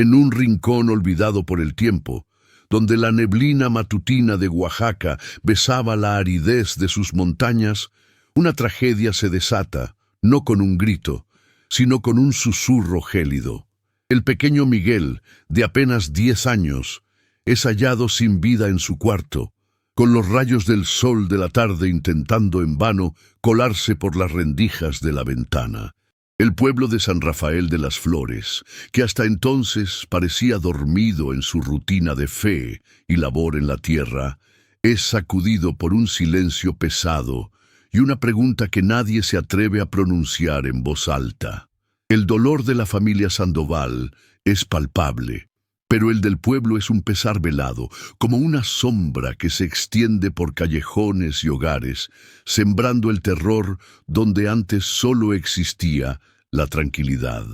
En un rincón olvidado por el tiempo, donde la neblina matutina de Oaxaca besaba la aridez de sus montañas, una tragedia se desata, no con un grito, sino con un susurro gélido. El pequeño Miguel, de apenas 10 años, es hallado sin vida en su cuarto, con los rayos del sol de la tarde intentando en vano colarse por las rendijas de la ventana. El pueblo de San Rafael de las Flores, que hasta entonces parecía dormido en su rutina de fe y labor en la tierra, es sacudido por un silencio pesado y una pregunta que nadie se atreve a pronunciar en voz alta. El dolor de la familia Sandoval es palpable, pero el del pueblo es un pesar velado, como una sombra que se extiende por callejones y hogares, sembrando el terror donde antes solo existía la tranquilidad.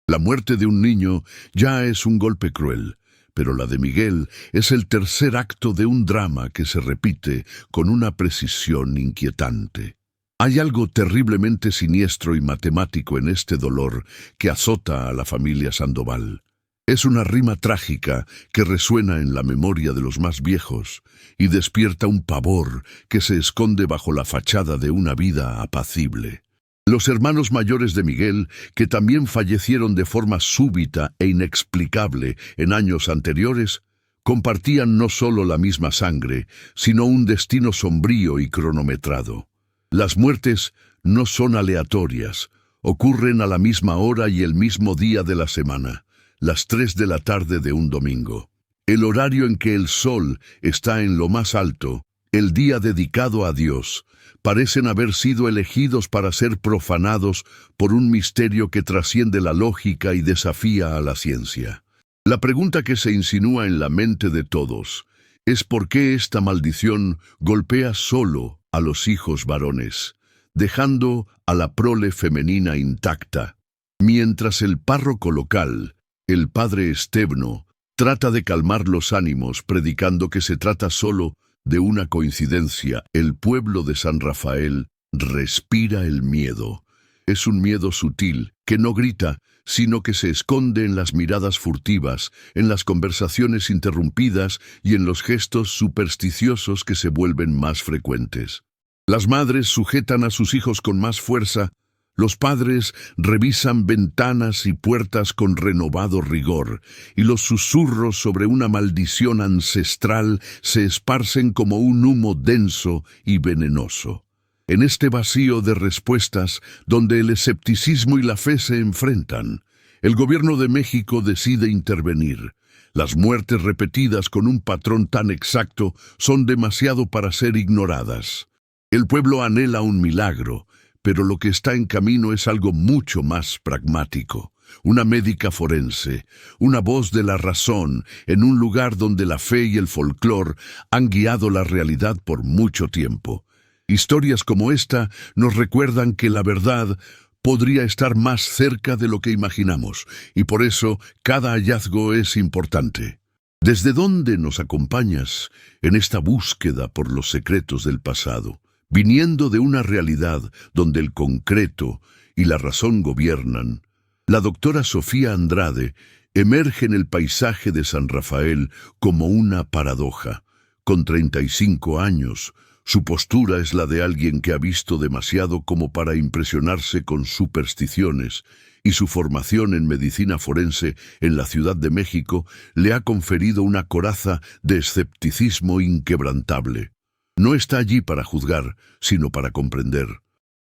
La muerte de un niño ya es un golpe cruel, pero la de Miguel es el tercer acto de un drama que se repite con una precisión inquietante. Hay algo terriblemente siniestro y matemático en este dolor que azota a la familia Sandoval. Es una rima trágica que resuena en la memoria de los más viejos y despierta un pavor que se esconde bajo la fachada de una vida apacible. Los hermanos mayores de Miguel, que también fallecieron de forma súbita e inexplicable en años anteriores, compartían no solo la misma sangre, sino un destino sombrío y cronometrado. Las muertes no son aleatorias, ocurren a la misma hora y el mismo día de la semana, las 3 de la tarde de un domingo. El horario en que el sol está en lo más alto, el día dedicado a Dios, parecen haber sido elegidos para ser profanados por un misterio que trasciende la lógica y desafía a la ciencia. La pregunta que se insinúa en la mente de todos es por qué esta maldición golpea solo a los hijos varones, dejando a la prole femenina intacta, mientras el párroco local, el padre Estebno, trata de calmar los ánimos predicando que se trata solo de una coincidencia. El pueblo de San Rafael respira el miedo. Es un miedo sutil, que no grita, sino que se esconde en las miradas furtivas, en las conversaciones interrumpidas y en los gestos supersticiosos que se vuelven más frecuentes. Las madres sujetan a sus hijos con más fuerza, los padres revisan ventanas y puertas con renovado rigor, y los susurros sobre una maldición ancestral se esparcen como un humo denso y venenoso. En este vacío de respuestas, donde el escepticismo y la fe se enfrentan, el gobierno de México decide intervenir. Las muertes repetidas con un patrón tan exacto son demasiado para ser ignoradas. El pueblo anhela un milagro, pero lo que está en camino es algo mucho más pragmático. Una médica forense, una voz de la razón en un lugar donde la fe y el folclore han guiado la realidad por mucho tiempo. Historias como esta nos recuerdan que la verdad podría estar más cerca de lo que imaginamos, y por eso cada hallazgo es importante. ¿Desde dónde nos acompañas en esta búsqueda por los secretos del pasado? Viniendo de una realidad donde el concreto y la razón gobiernan, la doctora Sofía Andrade emerge en el paisaje de San Rafael como una paradoja. Con 35 años, su postura es la de alguien que ha visto demasiado como para impresionarse con supersticiones, y su formación en medicina forense en la Ciudad de México le ha conferido una coraza de escepticismo inquebrantable. No está allí para juzgar, sino para comprender.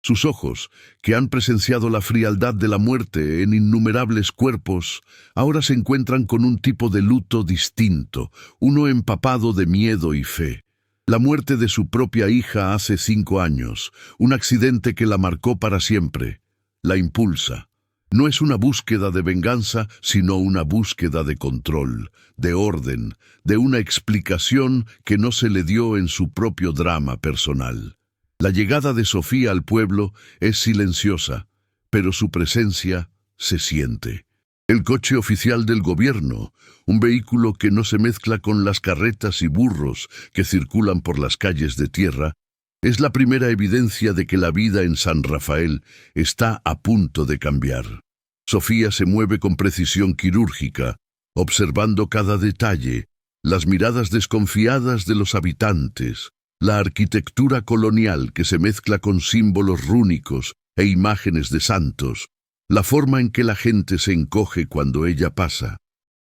Sus ojos, que han presenciado la frialdad de la muerte en innumerables cuerpos, ahora se encuentran con un tipo de luto distinto, uno empapado de miedo y fe. La muerte de su propia hija hace 5 años, un accidente que la marcó para siempre. La impulsa. No es una búsqueda de venganza, sino una búsqueda de control, de orden, de una explicación que no se le dio en su propio drama personal. La llegada de Sofía al pueblo es silenciosa, pero su presencia se siente. El coche oficial del gobierno, un vehículo que no se mezcla con las carretas y burros que circulan por las calles de tierra, es la primera evidencia de que la vida en San Rafael está a punto de cambiar. Sofía se mueve con precisión quirúrgica, observando cada detalle, las miradas desconfiadas de los habitantes, la arquitectura colonial que se mezcla con símbolos rúnicos e imágenes de santos, la forma en que la gente se encoge cuando ella pasa.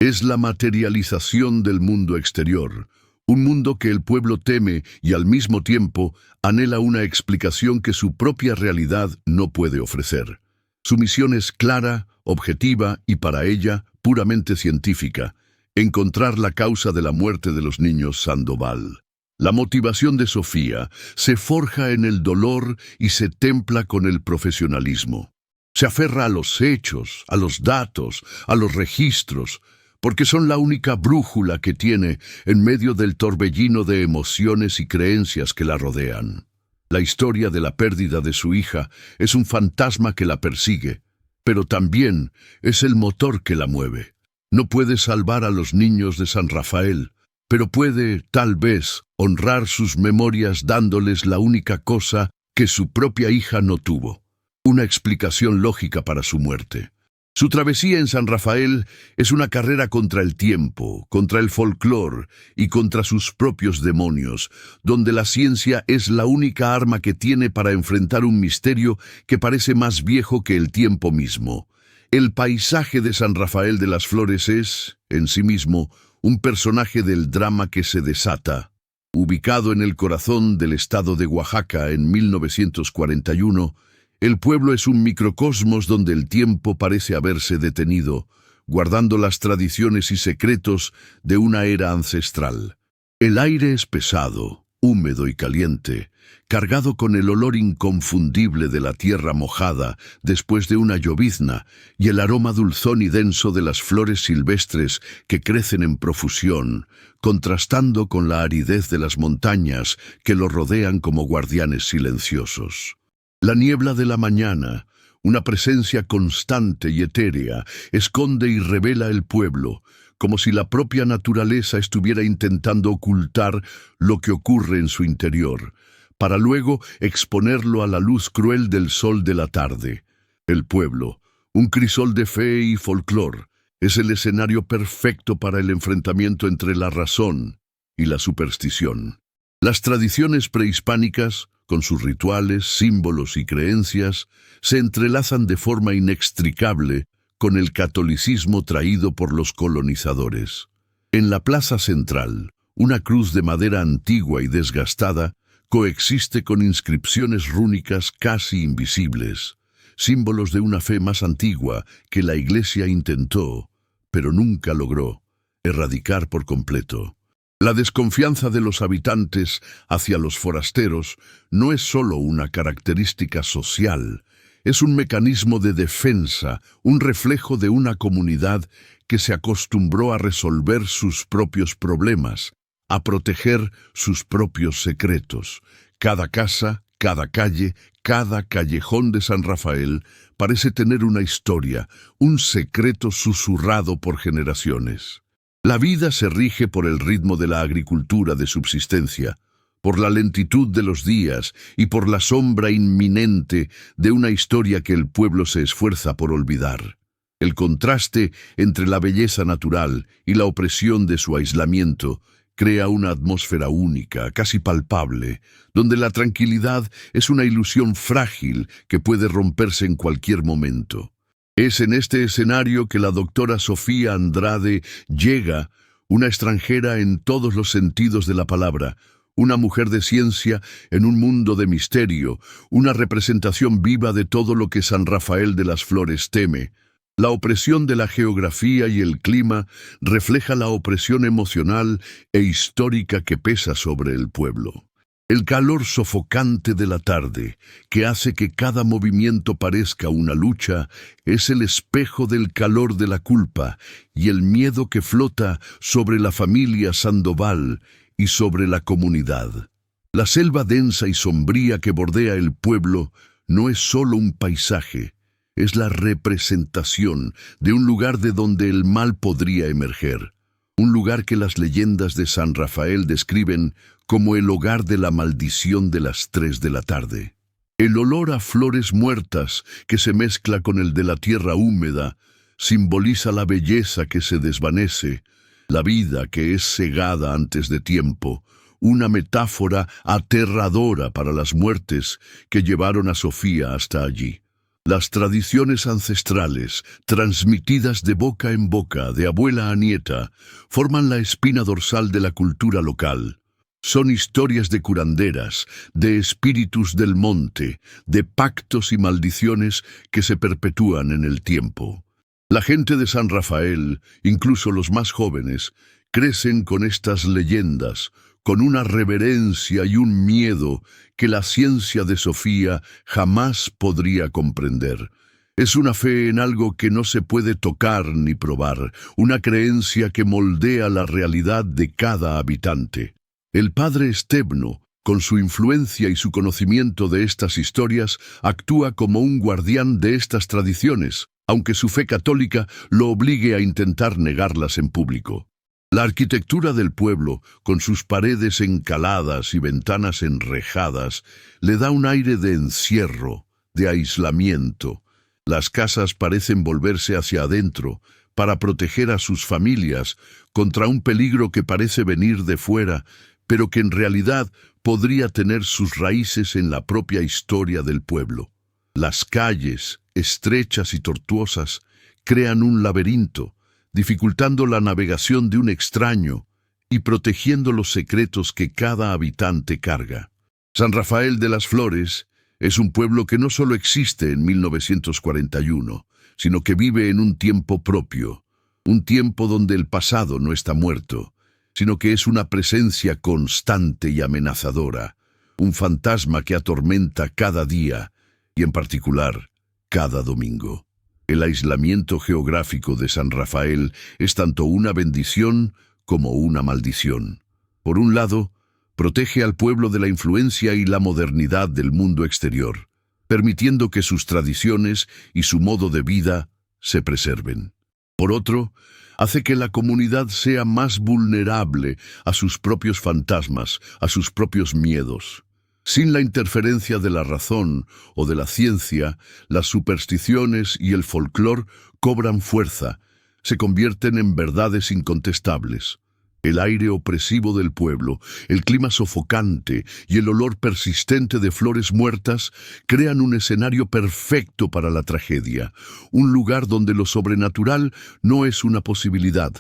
Es la materialización del mundo exterior, un mundo que el pueblo teme y al mismo tiempo anhela una explicación que su propia realidad no puede ofrecer. Su misión es clara, objetiva y para ella puramente científica: encontrar la causa de la muerte de los niños Sandoval. La motivación de Sofía se forja en el dolor y se templa con el profesionalismo. Se aferra a los hechos, a los datos, a los registros, porque son la única brújula que tiene en medio del torbellino de emociones y creencias que la rodean. La historia de la pérdida de su hija es un fantasma que la persigue, pero también es el motor que la mueve. No puede salvar a los niños de San Rafael, pero puede, tal vez, honrar sus memorias dándoles la única cosa que su propia hija no tuvo: una explicación lógica para su muerte. Su travesía en San Rafael es una carrera contra el tiempo, contra el folclore y contra sus propios demonios, donde la ciencia es la única arma que tiene para enfrentar un misterio que parece más viejo que el tiempo mismo. El paisaje de San Rafael de las Flores es, en sí mismo, un personaje del drama que se desata. Ubicado en el corazón del estado de Oaxaca en 1941, el pueblo es un microcosmos donde el tiempo parece haberse detenido, guardando las tradiciones y secretos de una era ancestral. El aire es pesado, húmedo y caliente, cargado con el olor inconfundible de la tierra mojada después de una llovizna y el aroma dulzón y denso de las flores silvestres que crecen en profusión, contrastando con la aridez de las montañas que lo rodean como guardianes silenciosos. La niebla de la mañana, una presencia constante y etérea, esconde y revela el pueblo, como si la propia naturaleza estuviera intentando ocultar lo que ocurre en su interior, para luego exponerlo a la luz cruel del sol de la tarde. El pueblo, un crisol de fe y folclor, es el escenario perfecto para el enfrentamiento entre la razón y la superstición. Las tradiciones prehispánicas, con sus rituales, símbolos y creencias, se entrelazan de forma inextricable con el catolicismo traído por los colonizadores. En la plaza central, una cruz de madera antigua y desgastada coexiste con inscripciones rúnicas casi invisibles, símbolos de una fe más antigua que la Iglesia intentó, pero nunca logró, erradicar por completo. La desconfianza de los habitantes hacia los forasteros no es solo una característica social, es un mecanismo de defensa, un reflejo de una comunidad que se acostumbró a resolver sus propios problemas, a proteger sus propios secretos. Cada casa, cada calle, cada callejón de San Rafael parece tener una historia, un secreto susurrado por generaciones. La vida se rige por el ritmo de la agricultura de subsistencia, por la lentitud de los días y por la sombra inminente de una historia que el pueblo se esfuerza por olvidar. El contraste entre la belleza natural y la opresión de su aislamiento crea una atmósfera única, casi palpable, donde la tranquilidad es una ilusión frágil que puede romperse en cualquier momento. Es en este escenario que la doctora Sofía Andrade llega, una extranjera en todos los sentidos de la palabra, una mujer de ciencia en un mundo de misterio, una representación viva de todo lo que San Rafael de las Flores teme. La opresión de la geografía y el clima refleja la opresión emocional e histórica que pesa sobre el pueblo. El calor sofocante de la tarde, que hace que cada movimiento parezca una lucha, es el espejo del calor de la culpa y el miedo que flota sobre la familia Sandoval y sobre la comunidad. La selva densa y sombría que bordea el pueblo no es solo un paisaje, es la representación de un lugar de donde el mal podría emerger. Un lugar que las leyendas de San Rafael describen como el hogar de la maldición de las 3 de la tarde. El olor a flores muertas que se mezcla con el de la tierra húmeda simboliza la belleza que se desvanece, la vida que es cegada antes de tiempo, una metáfora aterradora para las muertes que llevaron a Sofía hasta allí. Las tradiciones ancestrales, transmitidas de boca en boca, de abuela a nieta, forman la espina dorsal de la cultura local. Son historias de curanderas, de espíritus del monte, de pactos y maldiciones que se perpetúan en el tiempo. La gente de San Rafael, incluso los más jóvenes, crecen con estas leyendas, con una reverencia y un miedo que la ciencia de Sofía jamás podría comprender. Es una fe en algo que no se puede tocar ni probar, una creencia que moldea la realidad de cada habitante. El padre Stebno, con su influencia y su conocimiento de estas historias, actúa como un guardián de estas tradiciones, aunque su fe católica lo obligue a intentar negarlas en público. La arquitectura del pueblo, con sus paredes encaladas y ventanas enrejadas, le da un aire de encierro, de aislamiento. Las casas parecen volverse hacia adentro para proteger a sus familias contra un peligro que parece venir de fuera, pero que en realidad podría tener sus raíces en la propia historia del pueblo. Las calles, estrechas y tortuosas, crean un laberinto, dificultando la navegación de un extraño y protegiendo los secretos que cada habitante carga. San Rafael de las Flores es un pueblo que no solo existe en 1941, sino que vive en un tiempo propio, un tiempo donde el pasado no está muerto, sino que es una presencia constante y amenazadora, un fantasma que atormenta cada día y en particular cada domingo. El aislamiento geográfico de San Rafael es tanto una bendición como una maldición. Por un lado, protege al pueblo de la influencia y la modernidad del mundo exterior, permitiendo que sus tradiciones y su modo de vida se preserven. Por otro, hace que la comunidad sea más vulnerable a sus propios fantasmas, a sus propios miedos. Sin la interferencia de la razón o de la ciencia, las supersticiones y el folclore cobran fuerza, se convierten en verdades incontestables. El aire opresivo del pueblo, el clima sofocante y el olor persistente de flores muertas crean un escenario perfecto para la tragedia, un lugar donde lo sobrenatural no es una posibilidad,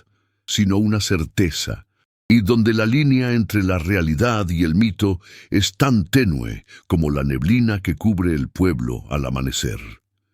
sino una certeza, y donde la línea entre la realidad y el mito es tan tenue como la neblina que cubre el pueblo al amanecer.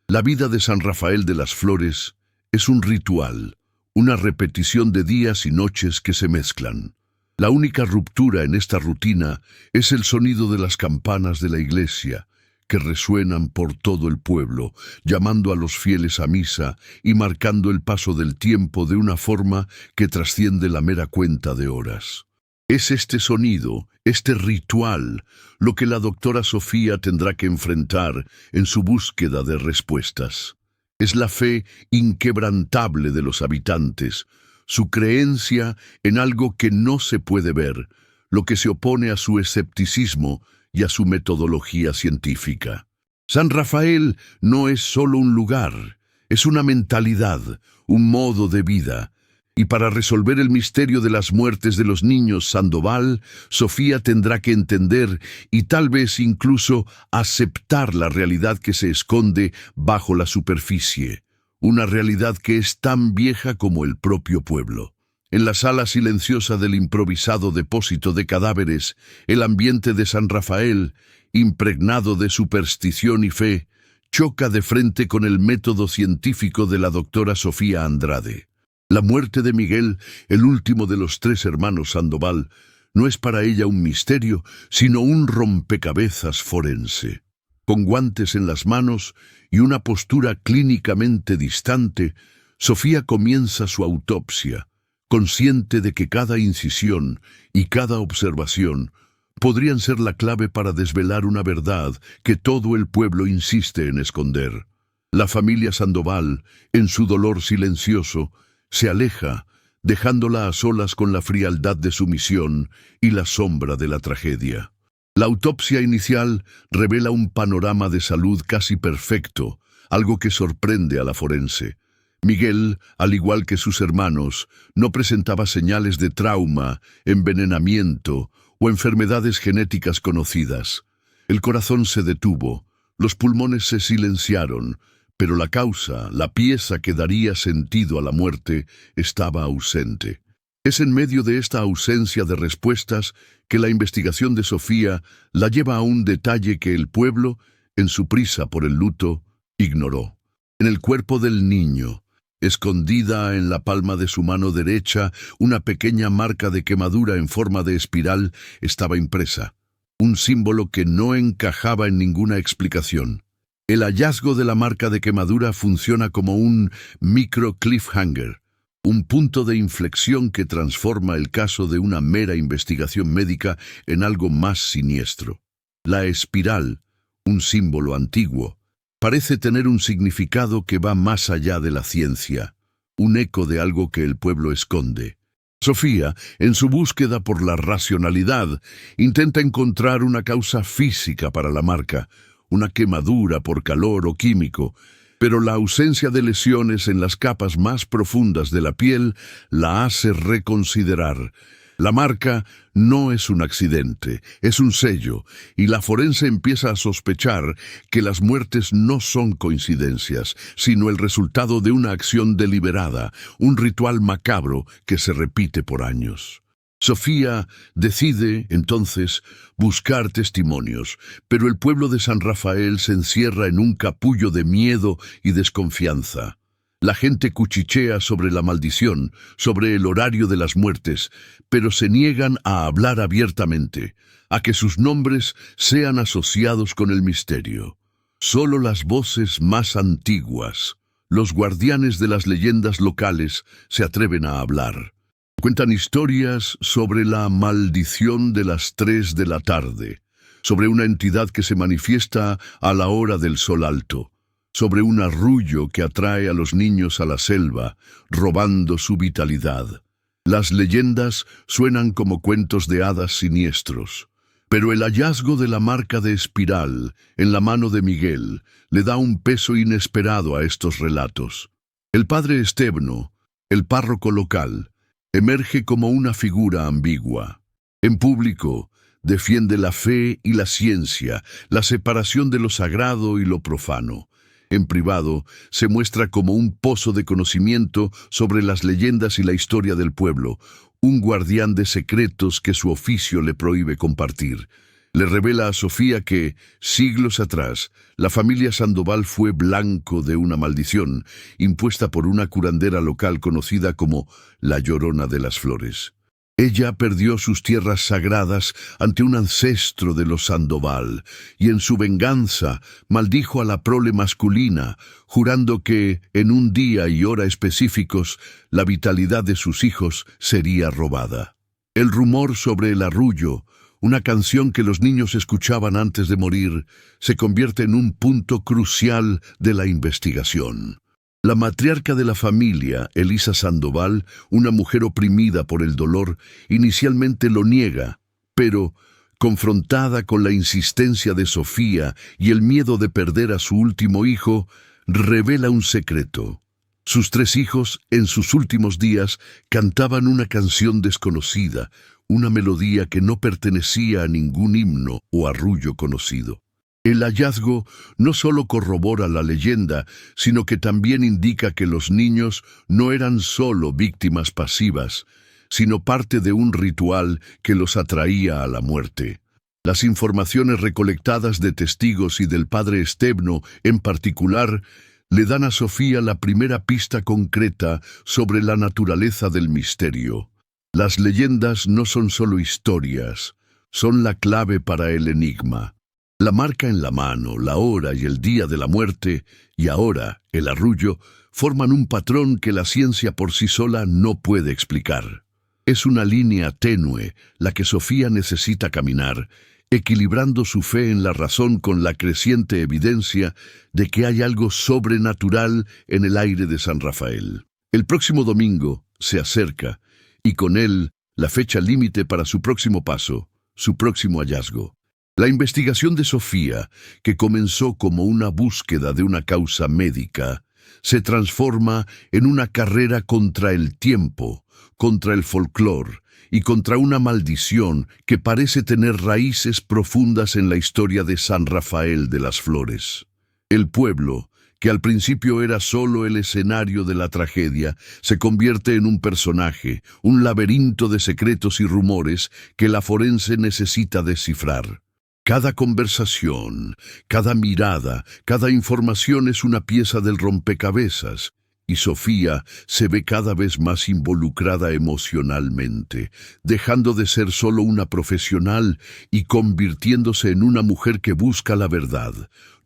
La vida de San Rafael de las Flores es un ritual, una repetición de días y noches que se mezclan. La única ruptura en esta rutina es el sonido de las campanas de la iglesia, que resuenan por todo el pueblo, llamando a los fieles a misa y marcando el paso del tiempo de una forma que trasciende la mera cuenta de horas. Es este sonido, este ritual, lo que la doctora Sofía tendrá que enfrentar en su búsqueda de respuestas. Es la fe inquebrantable de los habitantes, su creencia en algo que no se puede ver, lo que se opone a su escepticismo y a su metodología científica. San Rafael no es solo un lugar, es una mentalidad, un modo de vida. Y para resolver el misterio de las muertes de los niños Sandoval, Sofía tendrá que entender y tal vez incluso aceptar la realidad que se esconde bajo la superficie, una realidad que es tan vieja como el propio pueblo. En la sala silenciosa del improvisado depósito de cadáveres, el ambiente de San Rafael, impregnado de superstición y fe, choca de frente con el método científico de la doctora Sofía Andrade. La muerte de Miguel, el último de los 3 hermanos Sandoval, no es para ella un misterio, sino un rompecabezas forense. Con guantes en las manos y una postura clínicamente distante, Sofía comienza su autopsia, consciente de que cada incisión y cada observación podrían ser la clave para desvelar una verdad que todo el pueblo insiste en esconder. La familia Sandoval, en su dolor silencioso, se aleja, dejándola a solas con la frialdad de su misión y la sombra de la tragedia. La autopsia inicial revela un panorama de salud casi perfecto, algo que sorprende a la forense. Miguel, al igual que sus hermanos, no presentaba señales de trauma, envenenamiento o enfermedades genéticas conocidas. El corazón se detuvo, los pulmones se silenciaron, pero la causa, la pieza que daría sentido a la muerte, estaba ausente. Es en medio de esta ausencia de respuestas que la investigación de Sofía la lleva a un detalle que el pueblo, en su prisa por el luto, ignoró. En el cuerpo del niño, escondida en la palma de su mano derecha, una pequeña marca de quemadura en forma de espiral estaba impresa, un símbolo que no encajaba en ninguna explicación. El hallazgo de la marca de quemadura funciona como un micro cliffhanger, un punto de inflexión que transforma el caso de una mera investigación médica en algo más siniestro. La espiral, un símbolo antiguo, parece tener un significado que va más allá de la ciencia, un eco de algo que el pueblo esconde. Sofía, en su búsqueda por la racionalidad, intenta encontrar una causa física para la marca, una quemadura por calor o químico, pero la ausencia de lesiones en las capas más profundas de la piel la hace reconsiderar. La marca no es un accidente, es un sello, y la forense empieza a sospechar que las muertes no son coincidencias, sino el resultado de una acción deliberada, un ritual macabro que se repite por años. Sofía decide, entonces, buscar testimonios, pero el pueblo de San Rafael se encierra en un capullo de miedo y desconfianza. La gente cuchichea sobre la maldición, sobre el horario de las muertes, pero se niegan a hablar abiertamente, a que sus nombres sean asociados con el misterio. Solo las voces más antiguas, los guardianes de las leyendas locales, se atreven a hablar. Cuentan historias sobre la maldición de las 3 de la tarde, sobre una entidad que se manifiesta a la hora del sol alto, sobre un arrullo que atrae a los niños a la selva, robando su vitalidad. Las leyendas suenan como cuentos de hadas siniestros, pero el hallazgo de la marca de espiral en la mano de Miguel le da un peso inesperado a estos relatos. El padre Estebno, el párroco local, emerge como una figura ambigua. En público, defiende la fe y la ciencia, la separación de lo sagrado y lo profano. En privado, se muestra como un pozo de conocimiento sobre las leyendas y la historia del pueblo, un guardián de secretos que su oficio le prohíbe compartir. Le revela a Sofía que, siglos atrás, la familia Sandoval fue blanco de una maldición impuesta por una curandera local conocida como la Llorona de las Flores. Ella perdió sus tierras sagradas ante un ancestro de los Sandoval y en su venganza maldijo a la prole masculina, jurando que, en un día y hora específicos, la vitalidad de sus hijos sería robada. El rumor sobre el arrullo, una canción que los niños escuchaban antes de morir, se convierte en un punto crucial de la investigación. La matriarca de la familia, Elisa Sandoval, una mujer oprimida por el dolor, inicialmente lo niega, pero, confrontada con la insistencia de Sofía y el miedo de perder a su último hijo, revela un secreto. Sus 3 hijos, en sus últimos días, cantaban una canción desconocida, una melodía que no pertenecía a ningún himno o arrullo conocido. El hallazgo no solo corrobora la leyenda, sino que también indica que los niños no eran solo víctimas pasivas, sino parte de un ritual que los atraía a la muerte. Las informaciones recolectadas de testigos y del padre Estebno, en particular, le dan a Sofía la primera pista concreta sobre la naturaleza del misterio. Las leyendas no son solo historias, son la clave para el enigma. La marca en la mano, la hora y el día de la muerte, y ahora el arrullo, forman un patrón que la ciencia por sí sola no puede explicar. Es una línea tenue la que Sofía necesita caminar, equilibrando su fe en la razón con la creciente evidencia de que hay algo sobrenatural en el aire de San Rafael. El próximo domingo se acerca, y con él la fecha límite para su próximo paso, su próximo hallazgo. La investigación de Sofía, que comenzó como una búsqueda de una causa médica, se transforma en una carrera contra el tiempo, contra el folclore y contra una maldición que parece tener raíces profundas en la historia de San Rafael de las Flores. El pueblo, que al principio era solo el escenario de la tragedia, se convierte en un personaje, un laberinto de secretos y rumores que la forense necesita descifrar. Cada conversación, cada mirada, cada información es una pieza del rompecabezas, y Sofía se ve cada vez más involucrada emocionalmente, dejando de ser solo una profesional y convirtiéndose en una mujer que busca la verdad,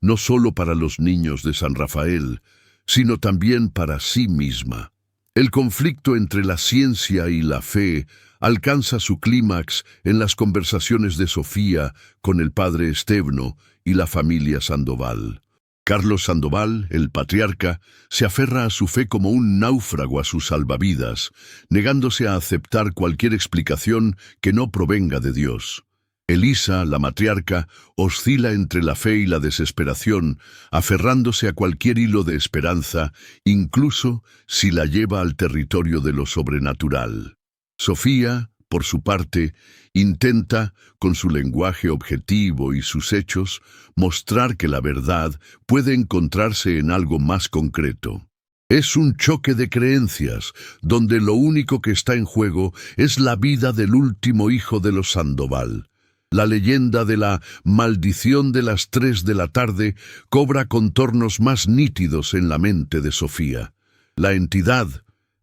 no solo para los niños de San Rafael, sino también para sí misma. El conflicto entre la ciencia y la fe alcanza su clímax en las conversaciones de Sofía con el padre Estevno y la familia Sandoval. Carlos Sandoval, el patriarca, se aferra a su fe como un náufrago a sus salvavidas, negándose a aceptar cualquier explicación que no provenga de Dios. Elisa, la matriarca, oscila entre la fe y la desesperación, aferrándose a cualquier hilo de esperanza, incluso si la lleva al territorio de lo sobrenatural. Sofía, por su parte, intenta, con su lenguaje objetivo y sus hechos, mostrar que la verdad puede encontrarse en algo más concreto. Es un choque de creencias, donde lo único que está en juego es la vida del último hijo de los Sandoval. La leyenda de la maldición de las 3 de la tarde cobra contornos más nítidos en la mente de Sofía. La entidad,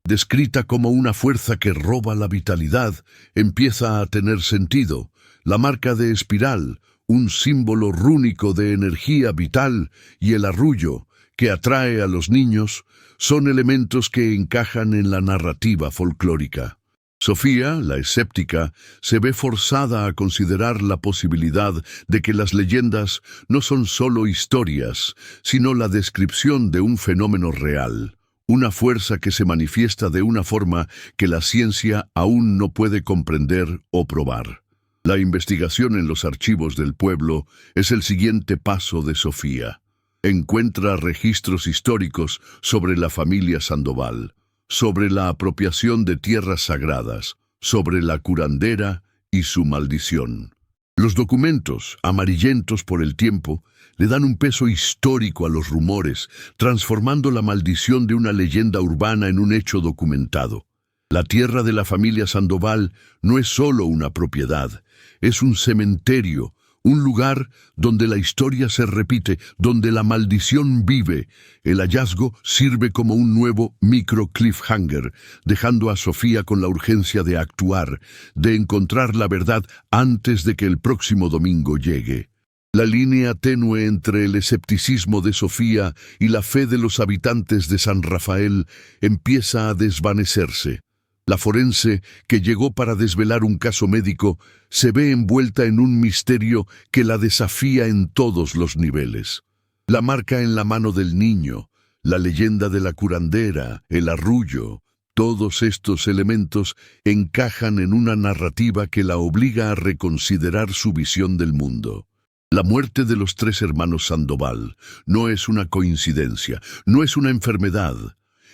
descrita como una fuerza que roba la vitalidad, empieza a tener sentido. La marca de espiral, un símbolo rúnico de energía vital, y el arrullo, que atrae a los niños, son elementos que encajan en la narrativa folclórica. Sofía, la escéptica, se ve forzada a considerar la posibilidad de que las leyendas no son solo historias, sino la descripción de un fenómeno real. Una fuerza que se manifiesta de una forma que la ciencia aún no puede comprender o probar. La investigación en los archivos del pueblo es el siguiente paso de Sofía. Encuentra registros históricos sobre la familia Sandoval, sobre la apropiación de tierras sagradas, sobre la curandera y su maldición. Los documentos, amarillentos por el tiempo, le dan un peso histórico a los rumores, transformando la maldición de una leyenda urbana en un hecho documentado. La tierra de la familia Sandoval no es solo una propiedad, es un cementerio, un lugar donde la historia se repite, donde la maldición vive. El hallazgo sirve como un nuevo micro-cliffhanger, dejando a Sofía con la urgencia de actuar, de encontrar la verdad antes de que el próximo domingo llegue. La línea tenue entre el escepticismo de Sofía y la fe de los habitantes de San Rafael empieza a desvanecerse. La forense, que llegó para desvelar un caso médico, se ve envuelta en un misterio que la desafía en todos los niveles. La marca en la mano del niño, la leyenda de la curandera, el arrullo, todos estos elementos encajan en una narrativa que la obliga a reconsiderar su visión del mundo. La muerte de los 3 hermanos Sandoval no es una coincidencia, no es una enfermedad.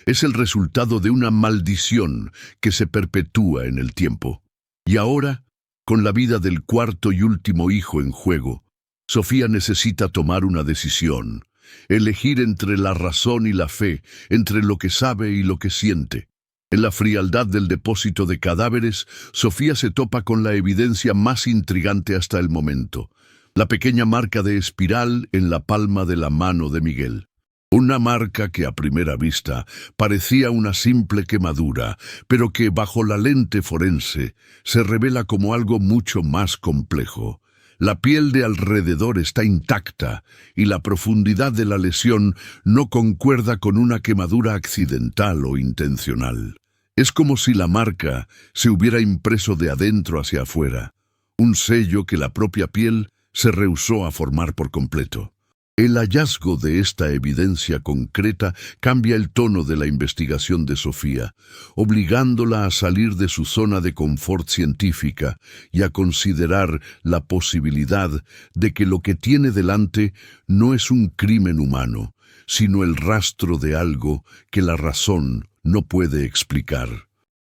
Es el resultado de una maldición que se perpetúa en el tiempo. Y ahora, con la vida del 4º y último hijo en juego, Sofía necesita tomar una decisión, elegir entre la razón y la fe, entre lo que sabe y lo que siente. En la frialdad del depósito de cadáveres, Sofía se topa con la evidencia más intrigante hasta el momento: la pequeña marca de espiral en la palma de la mano de Miguel. Una marca que a primera vista parecía una simple quemadura, pero que bajo la lente forense se revela como algo mucho más complejo. La piel de alrededor está intacta y la profundidad de la lesión no concuerda con una quemadura accidental o intencional. Es como si la marca se hubiera impreso de adentro hacia afuera, un sello que la propia piel se rehusó a formar por completo. El hallazgo de esta evidencia concreta cambia el tono de la investigación de Sofía, obligándola a salir de su zona de confort científica y a considerar la posibilidad de que lo que tiene delante no es un crimen humano, sino el rastro de algo que la razón no puede explicar.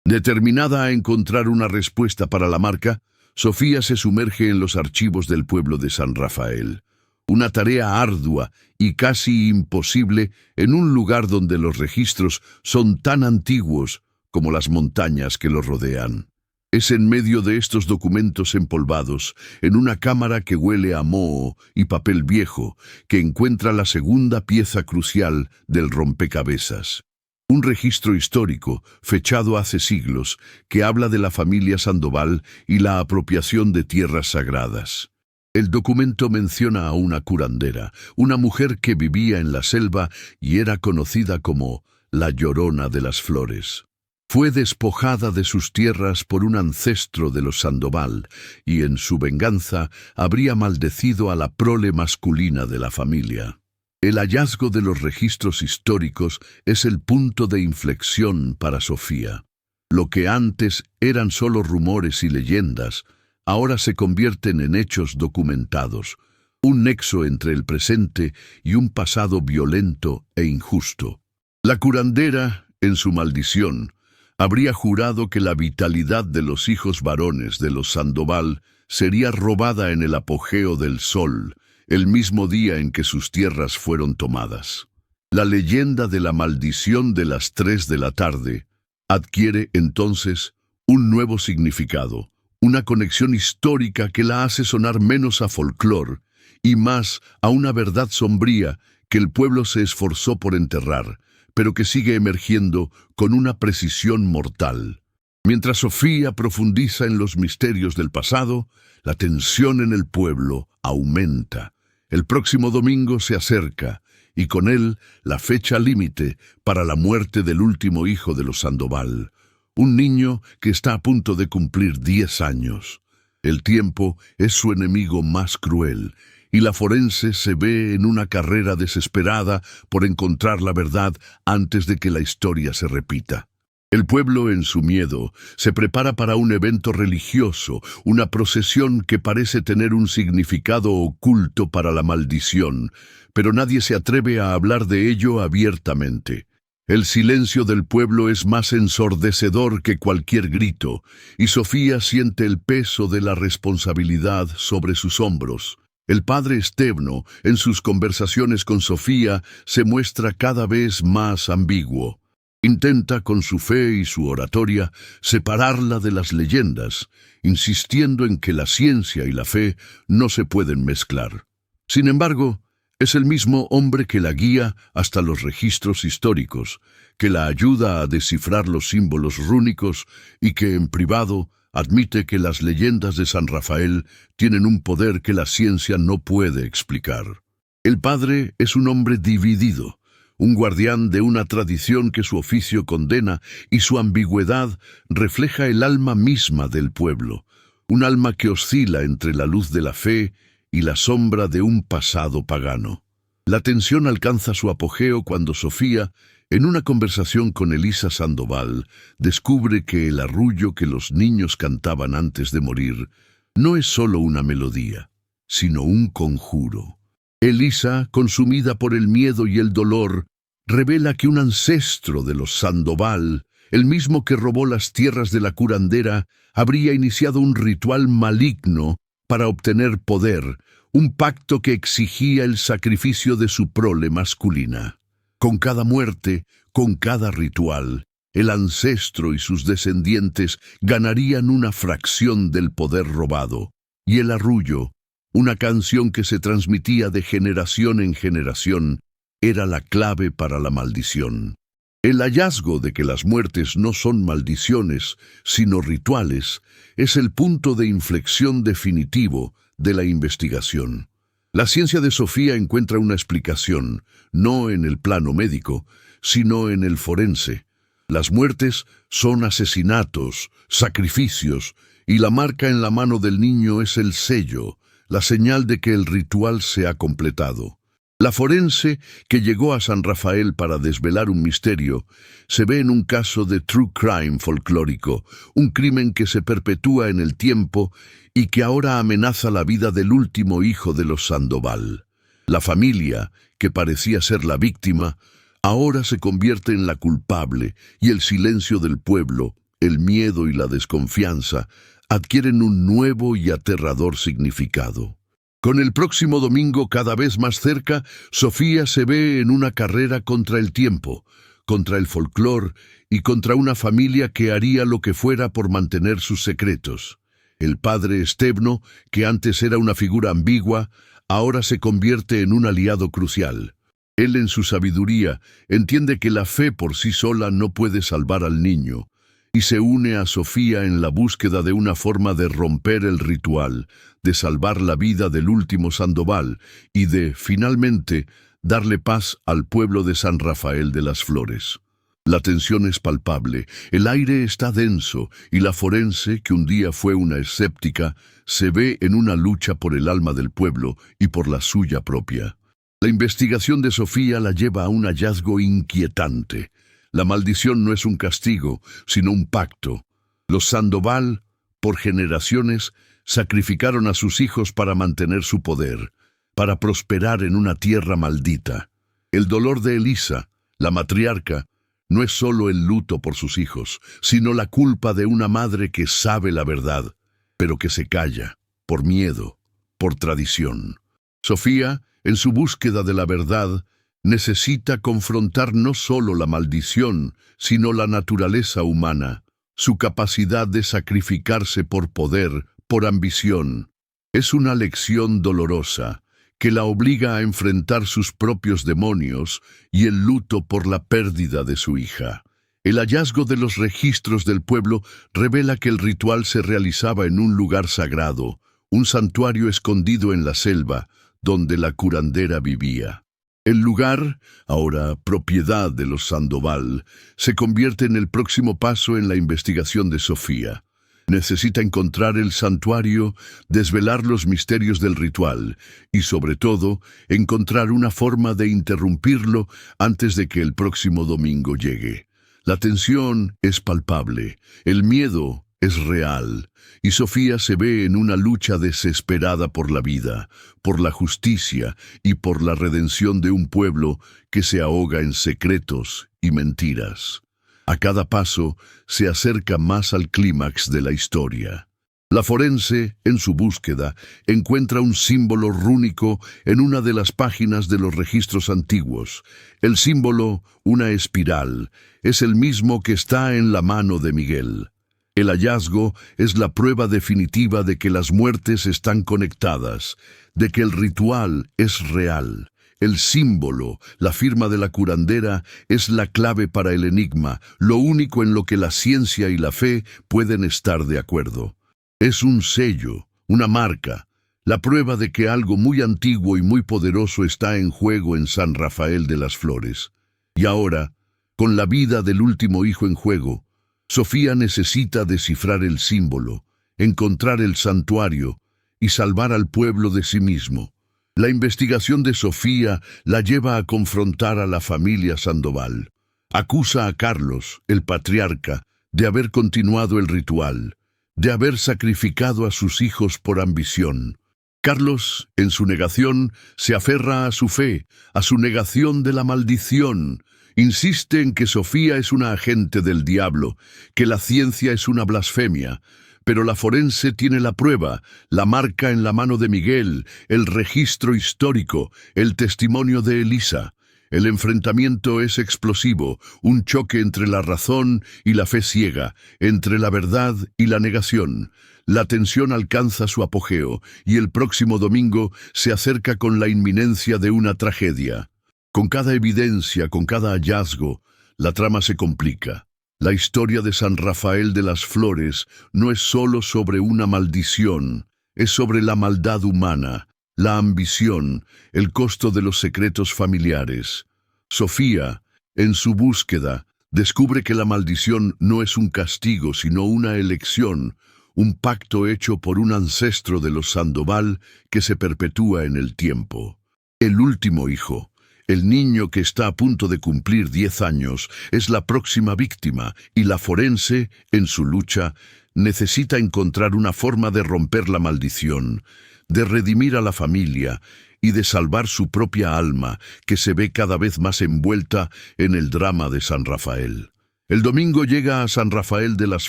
Determinada a encontrar una respuesta para la marca, Sofía se sumerge en los archivos del pueblo de San Rafael. Una tarea ardua y casi imposible en un lugar donde los registros son tan antiguos como las montañas que los rodean. Es en medio de estos documentos empolvados, en una cámara que huele a moho y papel viejo, que encuentra la segunda pieza crucial del rompecabezas. Un registro histórico, fechado hace siglos, que habla de la familia Sandoval y la apropiación de tierras sagradas. El documento menciona a una curandera, una mujer que vivía en la selva y era conocida como la Llorona de las Flores. Fue despojada de sus tierras por un ancestro de los Sandoval y en su venganza habría maldecido a la prole masculina de la familia. El hallazgo de los registros históricos es el punto de inflexión para Sofía. Lo que antes eran solo rumores y leyendas, ahora se convierten en hechos documentados, un nexo entre el presente y un pasado violento e injusto. La curandera, en su maldición, habría jurado que la vitalidad de los hijos varones de los Sandoval sería robada en el apogeo del sol, el mismo día en que sus tierras fueron tomadas. La leyenda de la maldición de las 3 de la tarde adquiere entonces un nuevo significado, una conexión histórica que la hace sonar menos a folclor y más a una verdad sombría que el pueblo se esforzó por enterrar, pero que sigue emergiendo con una precisión mortal. Mientras Sofía profundiza en los misterios del pasado, la tensión en el pueblo aumenta. El próximo domingo se acerca, y con él la fecha límite para la muerte del último hijo de los Sandoval, un niño que está a punto de cumplir 10 años. El tiempo es su enemigo más cruel, y la forense se ve en una carrera desesperada por encontrar la verdad antes de que la historia se repita. El pueblo, en su miedo, se prepara para un evento religioso, una procesión que parece tener un significado oculto para la maldición, pero nadie se atreve a hablar de ello abiertamente. El silencio del pueblo es más ensordecedor que cualquier grito, y Sofía siente el peso de la responsabilidad sobre sus hombros. El padre Stevno, en sus conversaciones con Sofía, se muestra cada vez más ambiguo. Intenta, con su fe y su oratoria, separarla de las leyendas, insistiendo en que la ciencia y la fe no se pueden mezclar. Sin embargo, es el mismo hombre que la guía hasta los registros históricos, que la ayuda a descifrar los símbolos rúnicos y que, en privado, admite que las leyendas de San Rafael tienen un poder que la ciencia no puede explicar. El padre es un hombre dividido, un guardián de una tradición que su oficio condena, y su ambigüedad refleja el alma misma del pueblo, un alma que oscila entre la luz de la fe y la sombra de un pasado pagano. La tensión alcanza su apogeo cuando Sofía, en una conversación con Elisa Sandoval, descubre que el arrullo que los niños cantaban antes de morir no es solo una melodía, sino un conjuro. Elisa, consumida por el miedo y el dolor, revela que un ancestro de los Sandoval, el mismo que robó las tierras de la curandera, habría iniciado un ritual maligno para obtener poder, un pacto que exigía el sacrificio de su prole masculina. Con cada muerte, con cada ritual, el ancestro y sus descendientes ganarían una fracción del poder robado, y el arrullo, una canción que se transmitía de generación en generación, era la clave para la maldición. El hallazgo de que las muertes no son maldiciones, sino rituales, es el punto de inflexión definitivo de la investigación. La ciencia de Sofía encuentra una explicación, no en el plano médico, sino en el forense. Las muertes son asesinatos, sacrificios, y la marca en la mano del niño es el sello, la señal de que el ritual se ha completado. La forense, que llegó a San Rafael para desvelar un misterio, se ve en un caso de true crime folclórico, un crimen que se perpetúa en el tiempo y que ahora amenaza la vida del último hijo de los Sandoval. La familia, que parecía ser la víctima, ahora se convierte en la culpable y el silencio del pueblo, el miedo y la desconfianza adquieren un nuevo y aterrador significado. Con el próximo domingo cada vez más cerca, Sofía se ve en una carrera contra el tiempo, contra el folclore y contra una familia que haría lo que fuera por mantener sus secretos. El padre Stebno, que antes era una figura ambigua, ahora se convierte en un aliado crucial. Él, en su sabiduría, entiende que la fe por sí sola no puede salvar al niño, y se une a Sofía en la búsqueda de una forma de romper el ritual, de salvar la vida del último Sandoval y de, finalmente, darle paz al pueblo de San Rafael de las Flores. La tensión es palpable, el aire está denso y la forense, que un día fue una escéptica, se ve en una lucha por el alma del pueblo y por la suya propia. La investigación de Sofía la lleva a un hallazgo inquietante. La maldición no es un castigo, sino un pacto. Los Sandoval, por generaciones, sacrificaron a sus hijos para mantener su poder, para prosperar en una tierra maldita. El dolor de Elisa, la matriarca, no es solo el luto por sus hijos, sino la culpa de una madre que sabe la verdad, pero que se calla, por miedo, por tradición. Sofía, en su búsqueda de la verdad, necesita confrontar no solo la maldición, sino la naturaleza humana, su capacidad de sacrificarse por poder, por ambición. Es una lección dolorosa, que la obliga a enfrentar sus propios demonios y el luto por la pérdida de su hija. El hallazgo de los registros del pueblo revela que el ritual se realizaba en un lugar sagrado, un santuario escondido en la selva, donde la curandera vivía. El lugar, ahora propiedad de los Sandoval, se convierte en el próximo paso en la investigación de Sofía. Necesita encontrar el santuario, desvelar los misterios del ritual y, sobre todo, encontrar una forma de interrumpirlo antes de que el próximo domingo llegue. La tensión es palpable, el miedo es real, y Sofía se ve en una lucha desesperada por la vida, por la justicia y por la redención de un pueblo que se ahoga en secretos y mentiras. A cada paso se acerca más al clímax de la historia. La forense, en su búsqueda, encuentra un símbolo rúnico en una de las páginas de los registros antiguos. El símbolo, una espiral, es el mismo que está en la mano de Miguel. El hallazgo es la prueba definitiva de que las muertes están conectadas, de que el ritual es real. El símbolo, la firma de la curandera, es la clave para el enigma, lo único en lo que la ciencia y la fe pueden estar de acuerdo. Es un sello, una marca, la prueba de que algo muy antiguo y muy poderoso está en juego en San Rafael de las Flores. Y ahora, con la vida del último hijo en juego, Sofía necesita descifrar el símbolo, encontrar el santuario y salvar al pueblo de sí mismo. La investigación de Sofía la lleva a confrontar a la familia Sandoval. Acusa a Carlos, el patriarca, de haber continuado el ritual, de haber sacrificado a sus hijos por ambición. Carlos, en su negación, se aferra a su fe, a su negación de la maldición. Insiste en que Sofía es una agente del diablo, que la ciencia es una blasfemia. Pero la forense tiene la prueba, la marca en la mano de Miguel, el registro histórico, el testimonio de Elisa. El enfrentamiento es explosivo, un choque entre la razón y la fe ciega, entre la verdad y la negación. La tensión alcanza su apogeo y el próximo domingo se acerca con la inminencia de una tragedia. Con cada evidencia, con cada hallazgo, la trama se complica. La historia de San Rafael de las Flores no es solo sobre una maldición, es sobre la maldad humana, la ambición, el costo de los secretos familiares. Sofía, en su búsqueda, descubre que la maldición no es un castigo, sino una elección, un pacto hecho por un ancestro de los Sandoval que se perpetúa en el tiempo. El último hijo, el niño que está a punto de cumplir 10 años, es la próxima víctima y la forense, en su lucha, necesita encontrar una forma de romper la maldición, de redimir a la familia y de salvar su propia alma, que se ve cada vez más envuelta en el drama de San Rafael. El domingo llega a San Rafael de las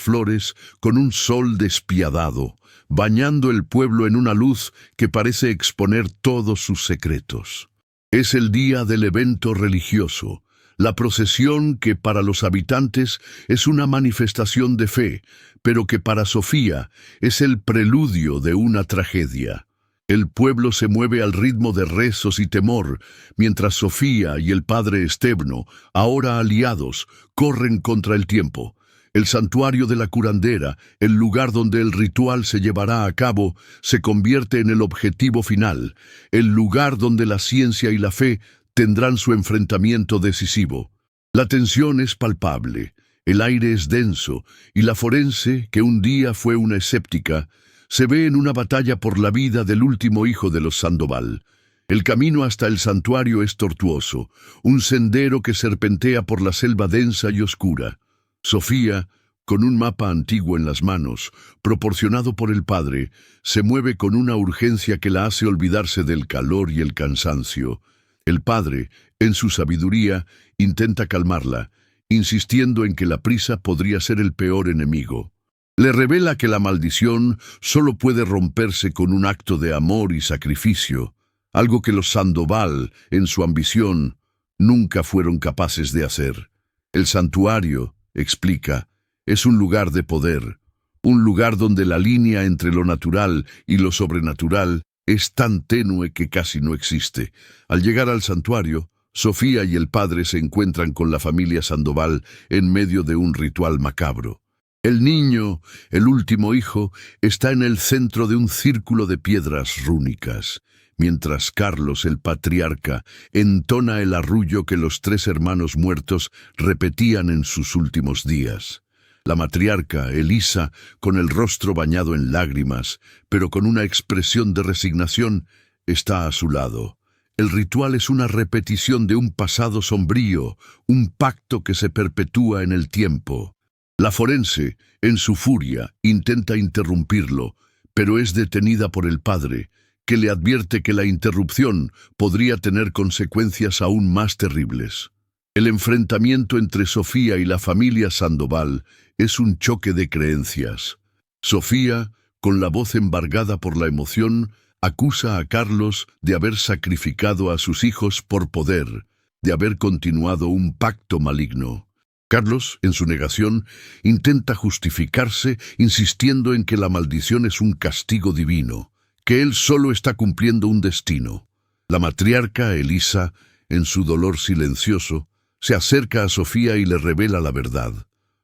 Flores con un sol despiadado, bañando el pueblo en una luz que parece exponer todos sus secretos. Es el día del evento religioso, la procesión que para los habitantes es una manifestación de fe, pero que para Sofía es el preludio de una tragedia. El pueblo se mueve al ritmo de rezos y temor, mientras Sofía y el padre Estebno, ahora aliados, corren contra el tiempo. El santuario de la curandera, el lugar donde el ritual se llevará a cabo, se convierte en el objetivo final, el lugar donde la ciencia y la fe tendrán su enfrentamiento decisivo. La tensión es palpable, el aire es denso, y la forense, que un día fue una escéptica, se ve en una batalla por la vida del último hijo de los Sandoval. El camino hasta el santuario es tortuoso, un sendero que serpentea por la selva densa y oscura. Sofía, con un mapa antiguo en las manos, proporcionado por el padre, se mueve con una urgencia que la hace olvidarse del calor y el cansancio. El padre, en su sabiduría, intenta calmarla, insistiendo en que la prisa podría ser el peor enemigo. Le revela que la maldición solo puede romperse con un acto de amor y sacrificio, algo que los Sandoval, en su ambición, nunca fueron capaces de hacer. El santuario, explica, es un lugar de poder, un lugar donde la línea entre lo natural y lo sobrenatural es tan tenue que casi no existe. Al llegar al santuario, Sofía y el padre se encuentran con la familia Sandoval en medio de un ritual macabro. El niño, el último hijo, está en el centro de un círculo de piedras rúnicas, mientras Carlos, el patriarca, entona el arrullo que los tres hermanos muertos repetían en sus últimos días. La matriarca, Elisa, con el rostro bañado en lágrimas, pero con una expresión de resignación, está a su lado. El ritual es una repetición de un pasado sombrío, un pacto que se perpetúa en el tiempo. La forense, en su furia, intenta interrumpirlo, pero es detenida por el padre, que le advierte que la interrupción podría tener consecuencias aún más terribles. El enfrentamiento entre Sofía y la familia Sandoval es un choque de creencias. Sofía, con la voz embargada por la emoción, acusa a Carlos de haber sacrificado a sus hijos por poder, de haber continuado un pacto maligno. Carlos, en su negación, intenta justificarse insistiendo en que la maldición es un castigo divino, que él solo está cumpliendo un destino. La matriarca, Elisa, en su dolor silencioso, se acerca a Sofía y le revela la verdad.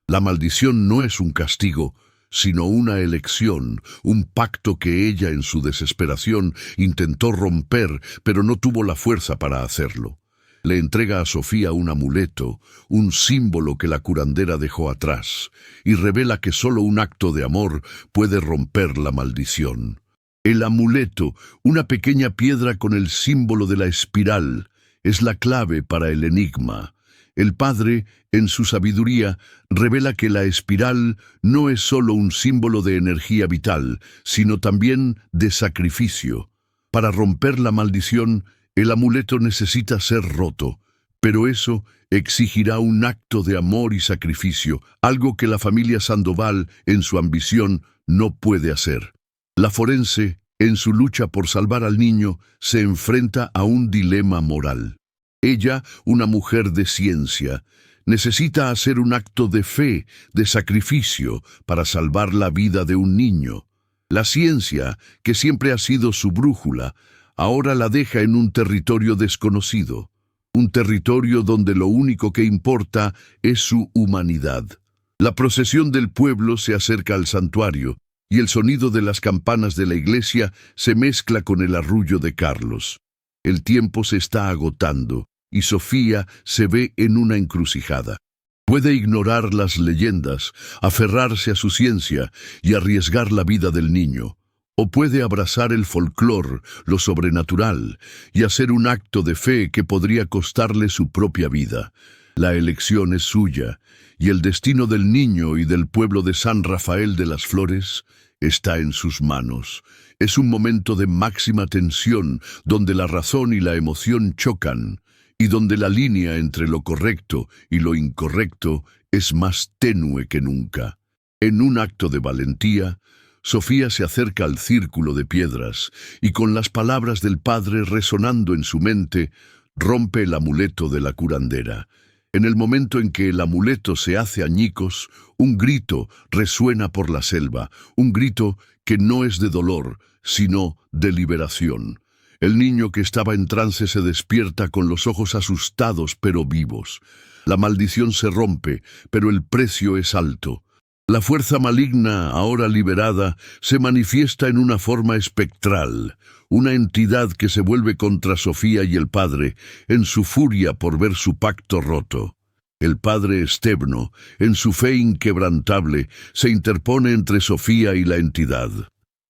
La maldición no es un castigo, sino una elección, un pacto que ella en su desesperación intentó romper, pero no tuvo la fuerza para hacerlo. Le entrega a Sofía un amuleto, un símbolo que la curandera dejó atrás, y revela que solo un acto de amor puede romper la maldición. El amuleto, una pequeña piedra con el símbolo de la espiral, es la clave para el enigma. El padre, en su sabiduría, revela que la espiral no es solo un símbolo de energía vital, sino también de sacrificio. Para romper la maldición, el amuleto necesita ser roto, pero eso exigirá un acto de amor y sacrificio, algo que la familia Sandoval, en su ambición, no puede hacer. La forense, en su lucha por salvar al niño, se enfrenta a un dilema moral. Ella, una mujer de ciencia, necesita hacer un acto de fe, de sacrificio, para salvar la vida de un niño. La ciencia, que siempre ha sido su brújula, ahora la deja en un territorio desconocido, un territorio donde lo único que importa es su humanidad. La procesión del pueblo se acerca al santuario, y el sonido de las campanas de la iglesia se mezcla con el arrullo de Carlos. El tiempo se está agotando, y Sofía se ve en una encrucijada. Puede ignorar las leyendas, aferrarse a su ciencia y arriesgar la vida del niño. O puede abrazar el folclore, lo sobrenatural, y hacer un acto de fe que podría costarle su propia vida. La elección es suya, y el destino del niño y del pueblo de San Rafael de las Flores está en sus manos. Es un momento de máxima tensión, donde la razón y la emoción chocan, y donde la línea entre lo correcto y lo incorrecto es más tenue que nunca. En un acto de valentía, Sofía se acerca al círculo de piedras y con las palabras del padre resonando en su mente, rompe el amuleto de la curandera. En el momento en que el amuleto se hace añicos, un grito resuena por la selva, un grito que no es de dolor, sino de liberación. El niño que estaba en trance se despierta con los ojos asustados pero vivos. La maldición se rompe, pero el precio es alto. La fuerza maligna, ahora liberada, se manifiesta en una forma espectral, una entidad que se vuelve contra Sofía y el padre, en su furia por ver su pacto roto. El padre Stebno, en su fe inquebrantable, se interpone entre Sofía y la entidad.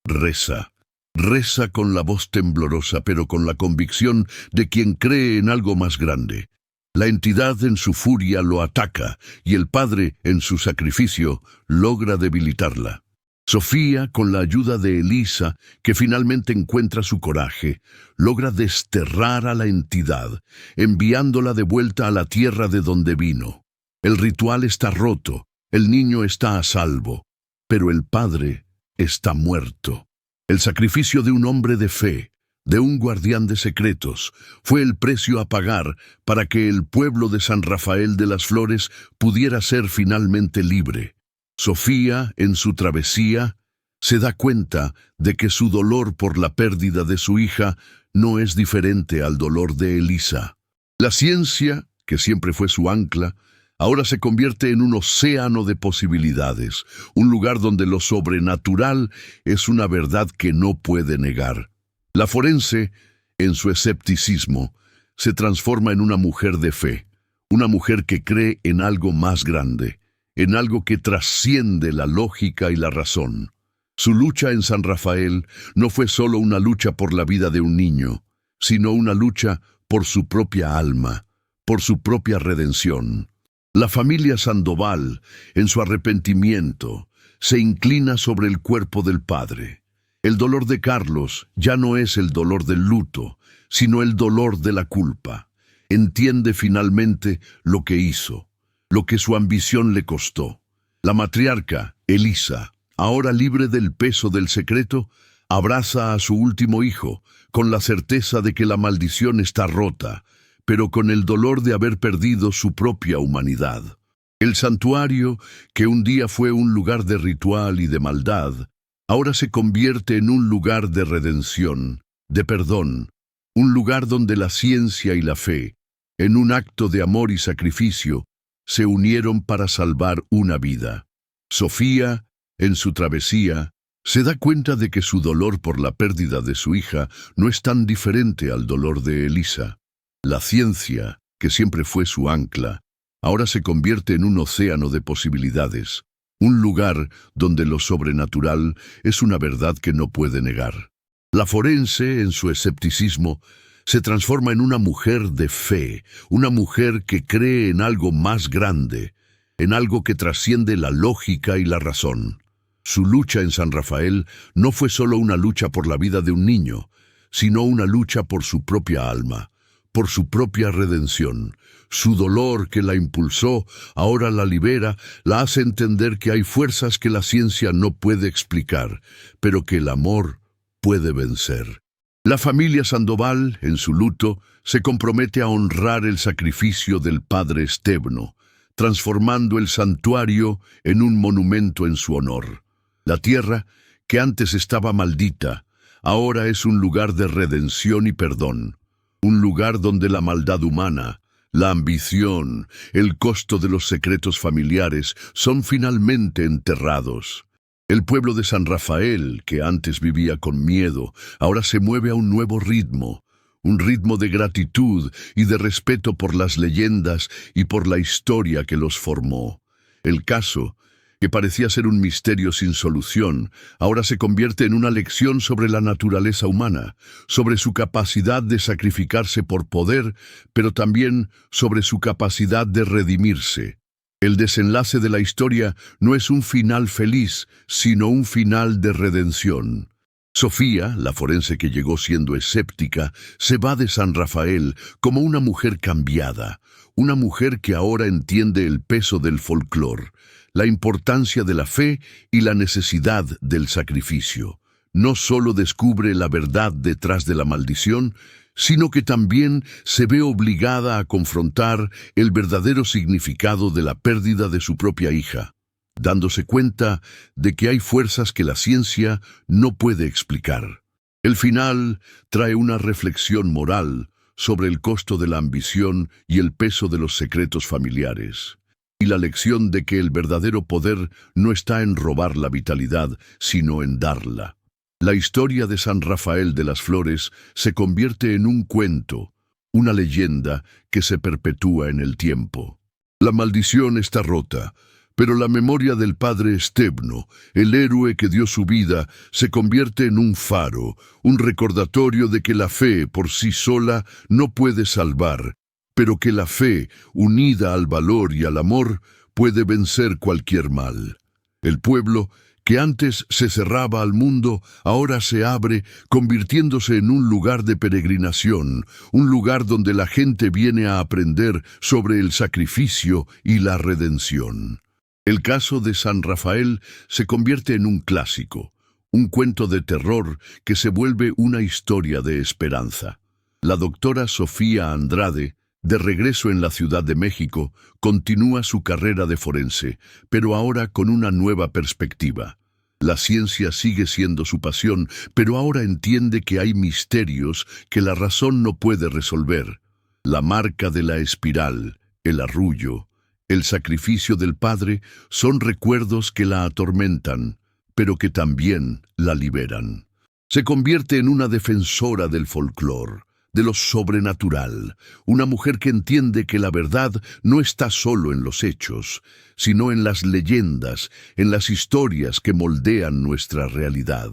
Reza. Reza con la voz temblorosa, pero con la convicción de quien cree en algo más grande. La entidad en su furia lo ataca y el padre, en su sacrificio, logra debilitarla. Sofía, con la ayuda de Elisa, que finalmente encuentra su coraje, logra desterrar a la entidad, enviándola de vuelta a la tierra de donde vino. El ritual está roto, el niño está a salvo, pero el padre está muerto. El sacrificio de un hombre de fe, de un guardián de secretos, fue el precio a pagar para que el pueblo de San Rafael de las Flores pudiera ser finalmente libre. Sofía, en su travesía, se da cuenta de que su dolor por la pérdida de su hija no es diferente al dolor de Elisa. La ciencia, que siempre fue su ancla, ahora se convierte en un océano de posibilidades, un lugar donde lo sobrenatural es una verdad que no puede negar. La forense, en su escepticismo, se transforma en una mujer de fe, una mujer que cree en algo más grande, en algo que trasciende la lógica y la razón. Su lucha en San Rafael no fue solo una lucha por la vida de un niño, sino una lucha por su propia alma, por su propia redención. La familia Sandoval, en su arrepentimiento, se inclina sobre el cuerpo del padre. El dolor de Carlos ya no es el dolor del luto, sino el dolor de la culpa. Entiende finalmente lo que hizo, lo que su ambición le costó. La matriarca, Elisa, ahora libre del peso del secreto, abraza a su último hijo, con la certeza de que la maldición está rota, pero con el dolor de haber perdido su propia humanidad. El santuario, que un día fue un lugar de ritual y de maldad, ahora se convierte en un lugar de redención, de perdón, un lugar donde la ciencia y la fe, en un acto de amor y sacrificio, se unieron para salvar una vida. Sofía, en su travesía, se da cuenta de que su dolor por la pérdida de su hija no es tan diferente al dolor de Elisa. La ciencia, que siempre fue su ancla, ahora se convierte en un océano de posibilidades, un lugar donde lo sobrenatural es una verdad que no puede negar. La forense, en su escepticismo, se transforma en una mujer de fe, una mujer que cree en algo más grande, en algo que trasciende la lógica y la razón. Su lucha en San Rafael no fue solo una lucha por la vida de un niño, sino una lucha por su propia alma, por su propia redención. Su dolor que la impulsó, ahora la libera, la hace entender que hay fuerzas que la ciencia no puede explicar, pero que el amor puede vencer. La familia Sandoval, en su luto, se compromete a honrar el sacrificio del padre Stebno, transformando el santuario en un monumento en su honor. La tierra, que antes estaba maldita, ahora es un lugar de redención y perdón, un lugar donde la maldad humana, la ambición, el costo de los secretos familiares son finalmente enterrados. El pueblo de San Rafael, que antes vivía con miedo, ahora se mueve a un nuevo ritmo, un ritmo de gratitud y de respeto por las leyendas y por la historia que los formó. El caso, que parecía ser un misterio sin solución, ahora se convierte en una lección sobre la naturaleza humana, sobre su capacidad de sacrificarse por poder, pero también sobre su capacidad de redimirse. El desenlace de la historia no es un final feliz, sino un final de redención. Sofía, la forense que llegó siendo escéptica, se va de San Rafael como una mujer cambiada, una mujer que ahora entiende el peso del folclore, la importancia de la fe y la necesidad del sacrificio. No solo descubre la verdad detrás de la maldición, sino que también se ve obligada a confrontar el verdadero significado de la pérdida de su propia hija, dándose cuenta de que hay fuerzas que la ciencia no puede explicar. El final trae una reflexión moral sobre el costo de la ambición y el peso de los secretos familiares, y la lección de que el verdadero poder no está en robar la vitalidad, sino en darla. La historia de San Rafael de las Flores se convierte en un cuento, una leyenda que se perpetúa en el tiempo. La maldición está rota, pero la memoria del padre Stebno, el héroe que dio su vida, se convierte en un faro, un recordatorio de que la fe por sí sola no puede salvar, pero que la fe, unida al valor y al amor, puede vencer cualquier mal. El pueblo, que antes se cerraba al mundo, ahora se abre, convirtiéndose en un lugar de peregrinación, un lugar donde la gente viene a aprender sobre el sacrificio y la redención. El caso de San Rafael se convierte en un clásico, un cuento de terror que se vuelve una historia de esperanza. La doctora Sofía Andrade, de regreso en la Ciudad de México, continúa su carrera de forense, pero ahora con una nueva perspectiva. La ciencia sigue siendo su pasión, pero ahora entiende que hay misterios que la razón no puede resolver. La marca de la espiral, el arrullo, el sacrificio del padre son recuerdos que la atormentan, pero que también la liberan. Se convierte en una defensora del folclore, de lo sobrenatural, una mujer que entiende que la verdad no está solo en los hechos, sino en las leyendas, en las historias que moldean nuestra realidad.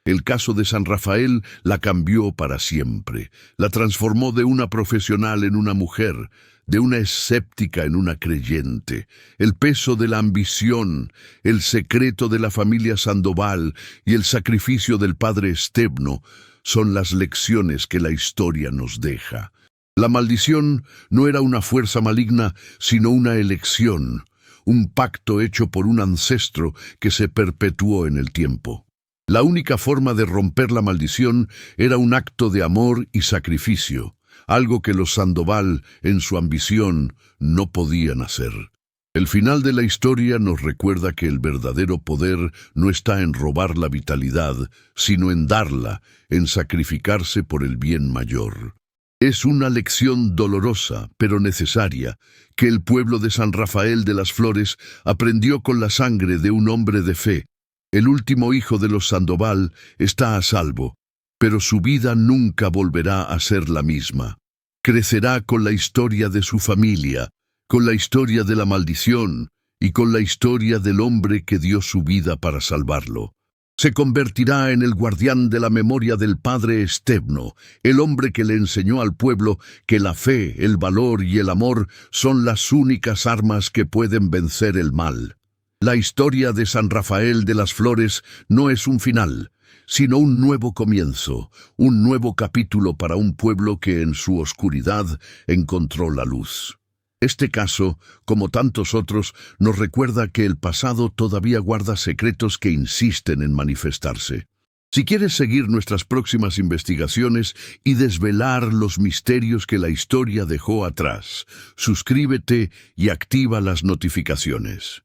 El caso de San Rafael la cambió para siempre, la transformó de una profesional en una mujer, de una escéptica en una creyente. El peso de la ambición, el secreto de la familia Sandoval y el sacrificio del padre Stebno son las lecciones que la historia nos deja. La maldición no era una fuerza maligna, sino una elección, un pacto hecho por un ancestro que se perpetuó en el tiempo. La única forma de romper la maldición era un acto de amor y sacrificio, algo que los Sandoval, en su ambición, no podían hacer. El final de la historia nos recuerda que el verdadero poder no está en robar la vitalidad, sino en darla, en sacrificarse por el bien mayor. Es una lección dolorosa, pero necesaria, que el pueblo de San Rafael de las Flores aprendió con la sangre de un hombre de fe. El último hijo de los Sandoval está a salvo, pero su vida nunca volverá a ser la misma. Crecerá con la historia de su familia, con la historia de la maldición y con la historia del hombre que dio su vida para salvarlo. Se convertirá en el guardián de la memoria del padre Stebno, el hombre que le enseñó al pueblo que la fe, el valor y el amor son las únicas armas que pueden vencer el mal. La historia de San Rafael de las Flores no es un final, sino un nuevo comienzo, un nuevo capítulo para un pueblo que en su oscuridad encontró la luz. Este caso, como tantos otros, nos recuerda que el pasado todavía guarda secretos que insisten en manifestarse. Si quieres seguir nuestras próximas investigaciones y desvelar los misterios que la historia dejó atrás, suscríbete y activa las notificaciones.